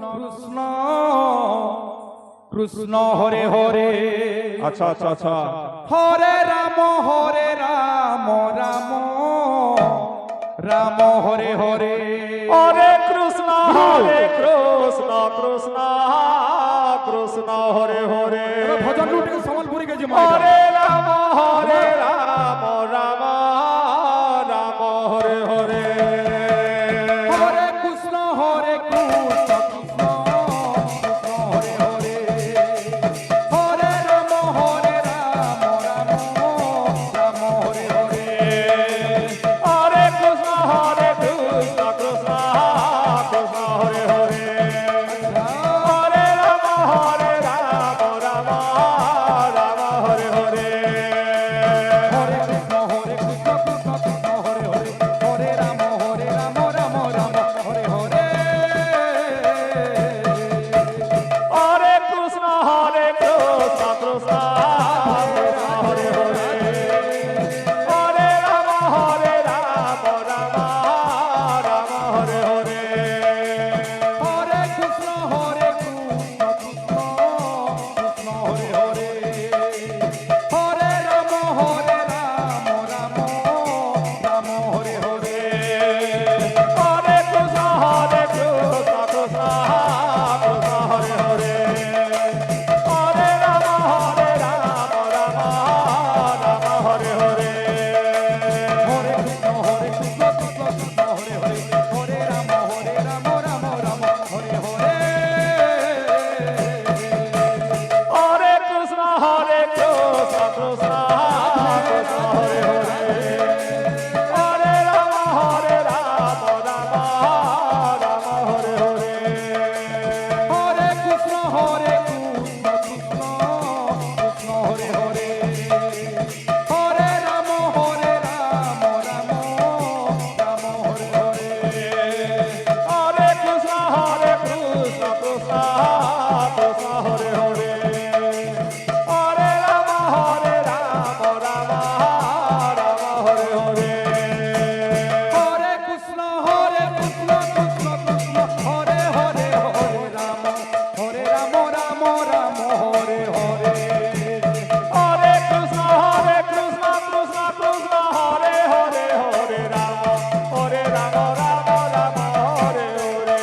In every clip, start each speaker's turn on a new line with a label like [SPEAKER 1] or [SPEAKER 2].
[SPEAKER 1] কৃষ্ণ কৃষ্ণ হরে হরে।
[SPEAKER 2] আচ্ছা আচ্ছা আচ্ছা।
[SPEAKER 1] হরে রাম রাম রাম হরে হরে।
[SPEAKER 2] হরে কৃষ্ণ কৃষ্ণ কৃষ্ণ হরে হরে।
[SPEAKER 1] ভজন লুটে সম্বলপুরি গেছি।
[SPEAKER 2] হরে রাম রাম রাম হরে হরে।
[SPEAKER 1] হরে কৃষ্ণ কৃষ্ণ কৃষ্ণ হরে হরে। হরে রাম রাম রাম হরে হরে।
[SPEAKER 2] হরে কৃষ্ণ কৃষ্ণ কৃষ্ণ হরে হরে। হরে রাম রাম রাম হরে হরে।
[SPEAKER 1] হরে কৃষ্ণ কৃষ্ণ কৃষ্ণ হরে হরে। হরে রাম রাম রাম হরে হরে।
[SPEAKER 2] হরে কৃষ্ণ কৃষ্ণ কৃষ্ণ হরে হরে। হরে রাম রাম রাম হরে হরে।
[SPEAKER 1] হরে কৃষ্ণ কৃষ্ণ কৃষ্ণ হরে হরে। হরে রাম রাম রাম হরে হরে।
[SPEAKER 2] হরে কৃষ্ণ কৃষ্ণ কৃষ্ণ হরে হরে। হরে রাম রাম রাম হরে হরে।
[SPEAKER 1] হরে কৃষ্ণ কৃষ্ণ কৃষ্ণ হরে হরে। হরে রাম রাম রাম হরে হরে।
[SPEAKER 2] হরে কৃষ্ণ কৃষ্ণ কৃষ্ণ হরে হরে। হরে রাম রাম রাম হরে হরে।
[SPEAKER 1] হরে কৃষ্ণ কৃষ্ণ কৃষ্ণ হরে হরে। হরে রাম রাম রাম হরে হরে।
[SPEAKER 2] হরে কৃষ্ণ কৃষ্ণ কৃষ্ণ হরে হরে। হরে রাম রাম রাম হরে হরে।
[SPEAKER 1] হরে কৃষ্ণ কৃষ্ণ কৃষ্ণ হরে হরে। হরে রাম রাম রাম হরে হরে।
[SPEAKER 2] হরে কৃষ্ণ কৃষ্ণ কৃষ্ণ হরে হরে। হরে রাম রাম রাম হরে হরে।
[SPEAKER 1] হরে কৃষ্ণ কৃষ্ণ কৃষ্ণ হরে হরে। হরে রাম রাম রাম হরে হরে।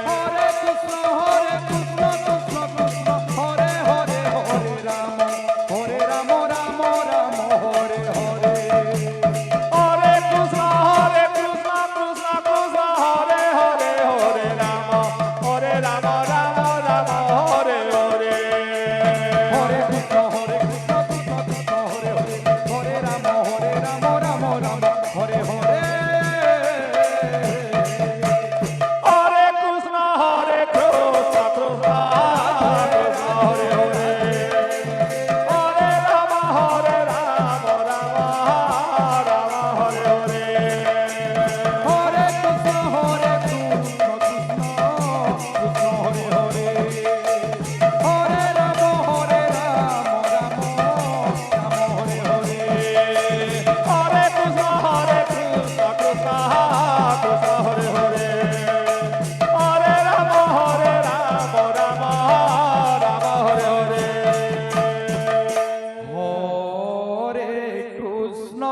[SPEAKER 2] হরে কৃষ্ণ কৃষ্ণ কৃষ্ণ হরে হরে। হরে রাম রাম রাম হরে হরে।
[SPEAKER 1] হরে কৃষ্ণ কৃষ্ণ কৃষ্ণ হরে হরে। হরে রাম রাম রাম হরে হরে।
[SPEAKER 2] হরে কৃষ্ণ কৃষ্ণ কৃষ্ণ হরে হরে। হরে রাম রাম রাম হরে হরে।
[SPEAKER 1] হরে কৃষ্ণ কৃষ্ণ কৃষ্ণ হরে হরে। হরে রাম রাম রাম হরে হরে।
[SPEAKER 2] হরে কৃষ্ণ কৃষ্ণ কৃষ্ণ হরে হরে। হরে রাম রাম রাম হরে হরে।
[SPEAKER 1] হরে কৃষ্ণ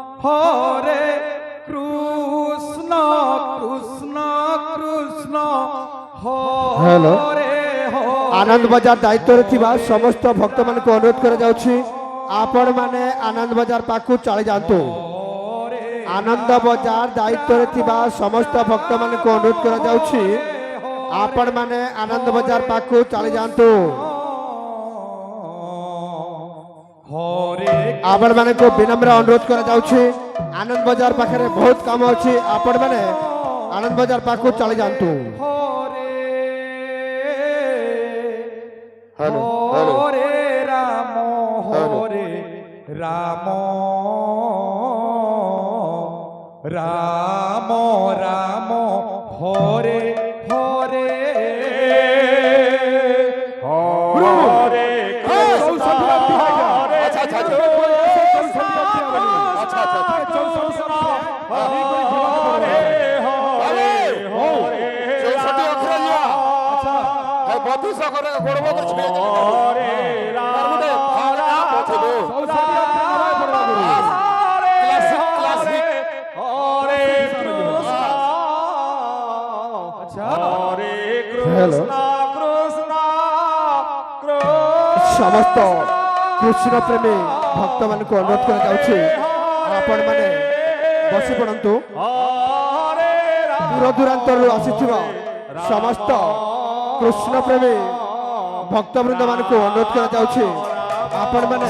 [SPEAKER 1] হরে কৃষ্ণ কৃষ্ণ কৃষ্ণ
[SPEAKER 3] হ্যালো।
[SPEAKER 1] হরে হরে।
[SPEAKER 3] আনন্দ বজার দায়িত্বরে থিবা সমস্ত ভক্ত মানকু অনুরোধ করা যাଉଛି আপন মানে আনন্দ বজার পাখু চলে যাଆନ୍ତୁ। আনন্দ বজার দায়িত্বরে থিবা সমস্ত ভক্ত মানকু অনুরোধ করা যাଉଛି আপন মানে আনন্দ বজার পাখু চলে যাଆନ୍ତୁ।
[SPEAKER 1] হরে
[SPEAKER 3] আপন মানকু বিনম্ର অনুরোধ করা যাଉଛି আনন্দ বজার পাখরে বহুত কাম ଅଛି আপন মানে আনন্দ বজার পাখু চলে যাଆନ୍ତୁ।
[SPEAKER 1] হরে
[SPEAKER 3] হ্যালো হ্যালো।
[SPEAKER 1] হরে রাম হরে রাম রাম রাম হরে হরে।
[SPEAKER 2] হরে কৃষ্ণ
[SPEAKER 3] আচ্ছা আচ্ছা
[SPEAKER 2] হরে হরে হরে
[SPEAKER 4] ବଧୁ ସକରେ ଗୋଡ଼ ବଦର ଛୁଏ
[SPEAKER 2] ହରେ ରାମ
[SPEAKER 1] ସବୁ ସେଠି ଅଛି, ନବାଇ ପଡବା ଗୁରୁ।
[SPEAKER 2] ହରେ କୃଷ୍ଣ ହରେ
[SPEAKER 3] Hello.
[SPEAKER 2] କୃଷ୍ଣ କୃଷ୍ଣ କୃଷ୍ଣ
[SPEAKER 3] ସମସ୍ତ କୃଷ୍ଣ ପ୍ରେମୀ ଭକ୍ତମାନଙ୍କୁ ଅନୁରୋଧ କରାଯାଉଛି ଆପଣ ମାନେ ବସି ପଡ଼ନ୍ତୁ।
[SPEAKER 2] ହରେ ରାମ
[SPEAKER 3] ଦୂର ଦୂରାନ୍ତରରୁ ଆସିଥିବା ସମସ୍ତ କୃଷ୍ଣ ପ୍ରେମୀ ଭକ୍ତବୃନ୍ଦ ମାନଙ୍କୁ ଅନୁରୋଧ କରାଯାଉଛି ଆପଣ ମାନେ